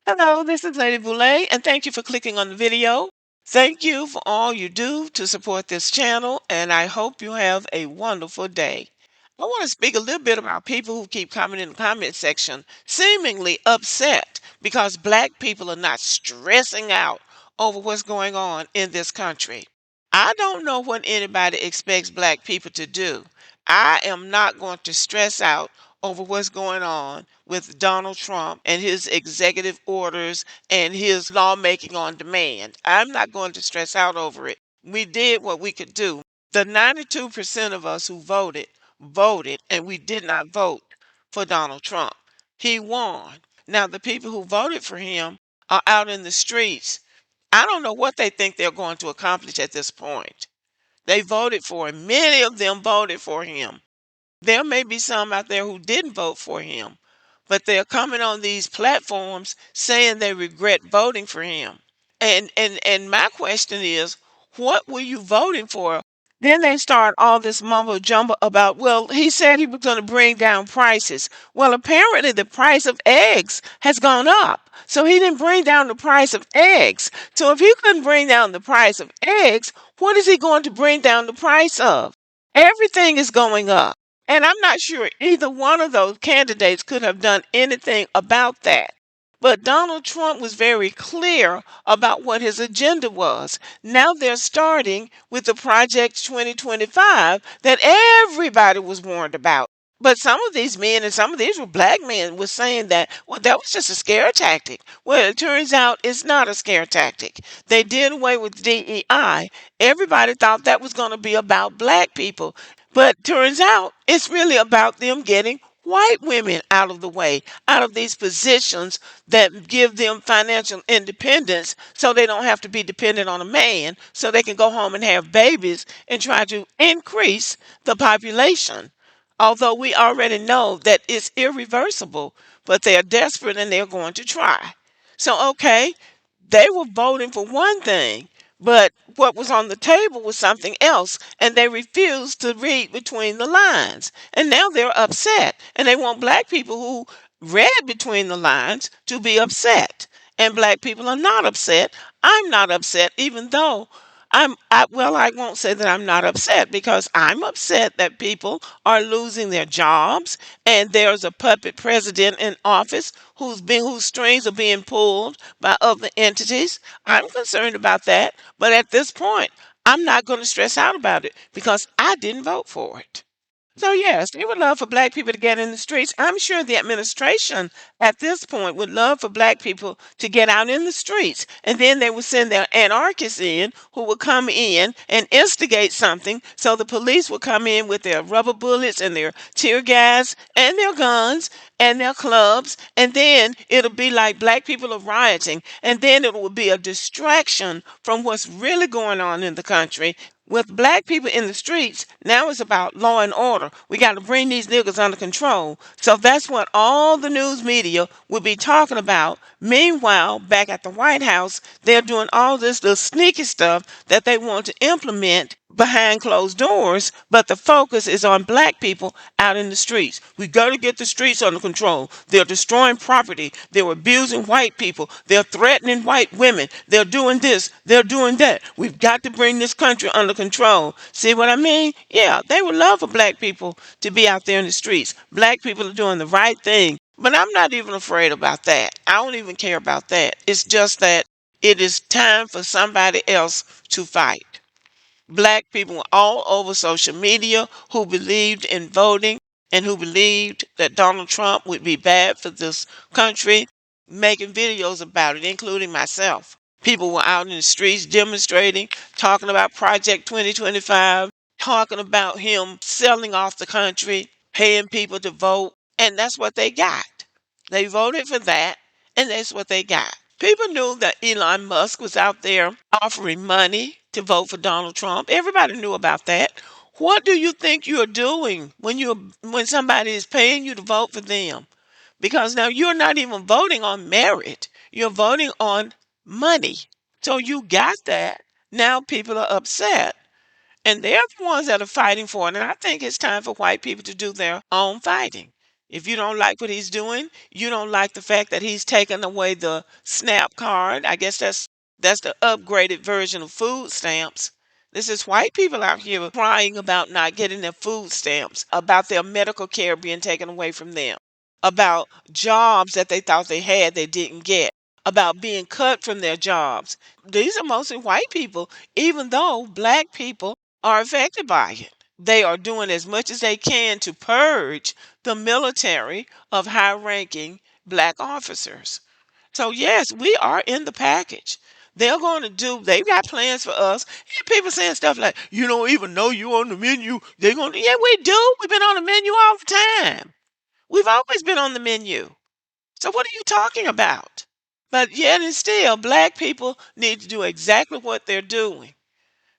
Hello, this is Lady Boulay, and thank you for clicking on the video. Thank you for all you do to support this channel, and I hope you have a wonderful day. I want to speak a little bit about people who keep coming in the comment section, seemingly upset because black people are not stressing out over what's going on in this country. I don't know what anybody expects black people to do. I am not going to stress out over what's going on with Donald Trump and his executive orders and his lawmaking on demand. I'm not going to stress out over it. We did what we could do. The 92% of us who voted, and we did not vote for Donald Trump. He won. Now, the people who voted for him are out in the streets. I don't know what they think they're going to accomplish at this point. They voted for him. Many of them voted for him. There may be some out there who didn't vote for him, but they're coming on these platforms saying they regret voting for him. And my question is, what were you voting for? Then they start all this mumbo jumbo about, well, he said he was going to bring down prices. Well, apparently the price of eggs has gone up. So he didn't bring down the price of eggs. So if he couldn't bring down the price of eggs, what is he going to bring down the price of? Everything is going up. And I'm not sure either one of those candidates could have done anything about that. But Donald Trump was very clear about what his agenda was. Now they're starting with the Project 2025 that everybody was warned about. But some of these men, and some of these were black men, were saying that, well, that was just a scare tactic. Well, it turns out it's not a scare tactic. They did away with DEI. Everybody thought that was going to be about black people. But turns out it's really about them getting white women out of the way, out of these positions that give them financial independence so they don't have to be dependent on a man, so they can go home and have babies and try to increase the population. Although we already know that it's irreversible, but they're desperate and they're going to try. So, okay, they were voting for one thing, but what was on the table was something else, and they refused to read between the lines. And now they're upset, and they want black people who read between the lines to be upset. And black people are not upset. I'm not upset, even though I won't say that I'm not upset because I'm upset that people are losing their jobs and there's a puppet president in office whose strings are being pulled by other entities. I'm concerned about that, but at this point, I'm not going to stress out about it because I didn't vote for it. So yes, they would love for black people to get in the streets. I'm sure the administration at this point would love for black people to get out in the streets. And then they would send their anarchists in who would come in and instigate something. So the police would come in with their rubber bullets and their tear gas and their guns and their clubs. And then it'll be like black people are rioting. And then it will be a distraction from what's really going on in the country. With black people in the streets, now it's about law and order. We got to bring these niggas under control. So that's what all the news media would be talking about. Meanwhile, back at the White House, they're doing all this little sneaky stuff that they want to implement behind closed doors, but the focus is on black people out in the streets. We got to get the streets under control. They're destroying property. They're abusing white people. They're threatening white women. They're doing this. They're doing that. We've got to bring this country under control. See what I mean? Yeah, they would love for black people to be out there in the streets. Black people are doing the right thing. But I'm not even afraid about that. I don't even care about that. It's just that it is time for somebody else to fight. Black people all over social media who believed in voting and who believed that Donald Trump would be bad for this country, making videos about it, including myself. People were out in the streets demonstrating, talking about Project 2025, talking about him selling off the country, paying people to vote, and that's what they got. They voted for that, and that's what they got. People knew that Elon Musk was out there offering money to vote for Donald Trump. Everybody knew about that. What do you think you're doing when somebody is paying you to vote for them? Because now you're not even voting on merit. You're voting on money. So you got that. Now people are upset. And they're the ones that are fighting for it. And I think it's time for white people to do their own fighting. If you don't like what he's doing, you don't like the fact that he's taken away the SNAP card. I guess that's the upgraded version of food stamps. This is white people out here crying about not getting their food stamps, about their medical care being taken away from them, about jobs that they thought they had they didn't get, about being cut from their jobs. These are mostly white people, even though black people are affected by it. They are doing as much as they can to purge the military of high ranking black officers. So, yes, we are in the package. They're going to do, they've got plans for us. And people saying stuff like, you don't even know you on the menu. They're going to, yeah, we do. We've been on the menu all the time. We've always been on the menu. So, what are you talking about? But yet and still, black people need to do exactly what they're doing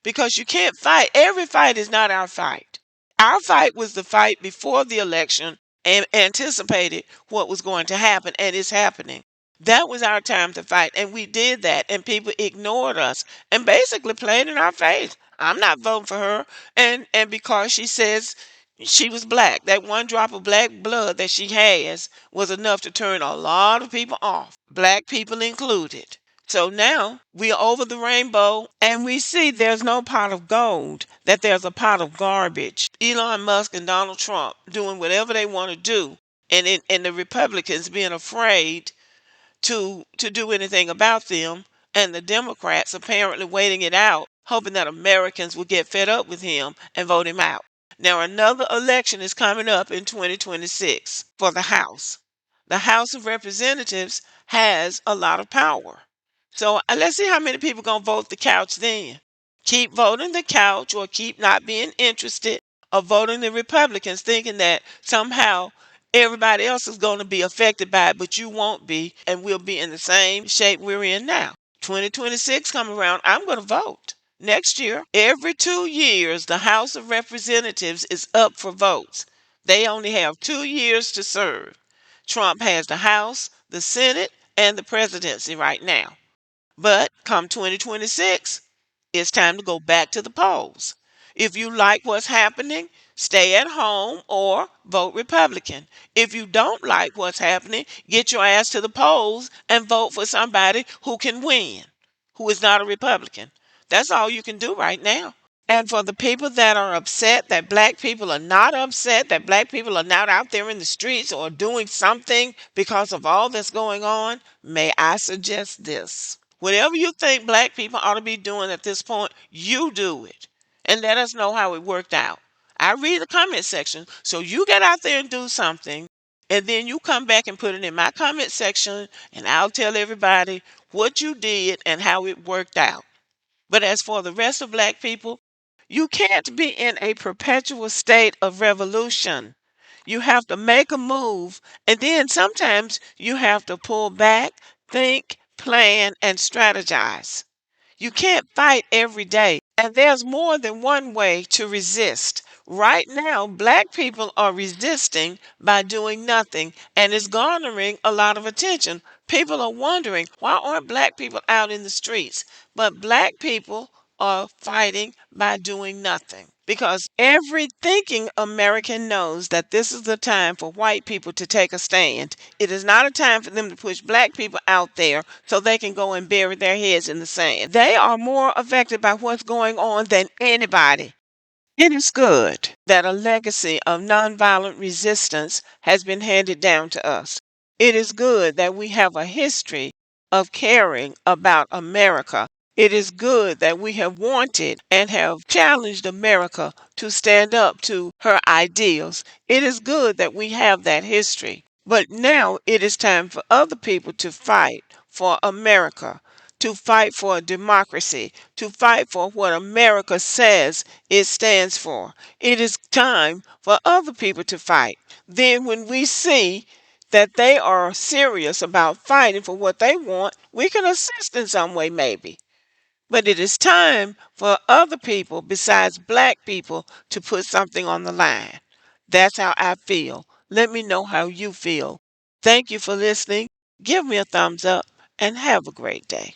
because you can't fight. Every fight is not our fight. Our fight was the fight before the election and anticipated what was going to happen, and it's happening. That was our time to fight, and we did that, and people ignored us and basically played in our face. I'm not voting for her, and because she says she was black, that one drop of black blood that she has was enough to turn a lot of people off, black people included. So now we are over the rainbow and we see there's no pot of gold, that there's a pot of garbage. Elon Musk and Donald Trump doing whatever they want to do, and the Republicans being afraid to do anything about them, and the Democrats apparently waiting it out, hoping that Americans will get fed up with him and vote him out. Now another election is coming up in 2026 for the House. The House of Representatives has a lot of power. So let's see how many people gonna vote the couch then. Keep voting the couch or keep not being interested or voting the Republicans thinking that somehow everybody else is going to be affected by it, but you won't be, and we'll be in the same shape we're in now. 2026 come around, I'm going to vote. Next year, every 2 years, the House of Representatives is up for votes. They only have 2 years to serve. Trump has the House, the Senate, and the presidency right now. But come 2026, it's time to go back to the polls. If you like what's happening, stay at home or vote Republican. If you don't like what's happening, get your ass to the polls and vote for somebody who can win, who is not a Republican. That's all you can do right now. And for the people that are upset that black people are not upset, that black people are not out there in the streets or doing something because of all that's going on, may I suggest this? Whatever you think black people ought to be doing at this point, you do it. And let us know how it worked out. I read the comment section, so you get out there and do something, and then you come back and put it in my comment section, and I'll tell everybody what you did and how it worked out. But as for the rest of black people, you can't be in a perpetual state of revolution. You have to make a move, and then sometimes you have to pull back, think, plan, and strategize. You can't fight every day, and there's more than one way to resist. Right now, black people are resisting by doing nothing, and it's garnering a lot of attention. People are wondering, why aren't black people out in the streets? But black people are fighting by doing nothing. Because every thinking American knows that this is the time for white people to take a stand. It is not a time for them to push black people out there so they can go and bury their heads in the sand. They are more affected by what's going on than anybody. It is good that a legacy of nonviolent resistance has been handed down to us. It is good that we have a history of caring about America. It is good that we have wanted and have challenged America to stand up to her ideals. It is good that we have that history. But now it is time for other people to fight for America, to fight for democracy, to fight for what America says it stands for. It is time for other people to fight. Then, when we see that they are serious about fighting for what they want, we can assist in some way, maybe. But it is time for other people besides black people to put something on the line. That's how I feel. Let me know how you feel. Thank you for listening. Give me a thumbs up and have a great day.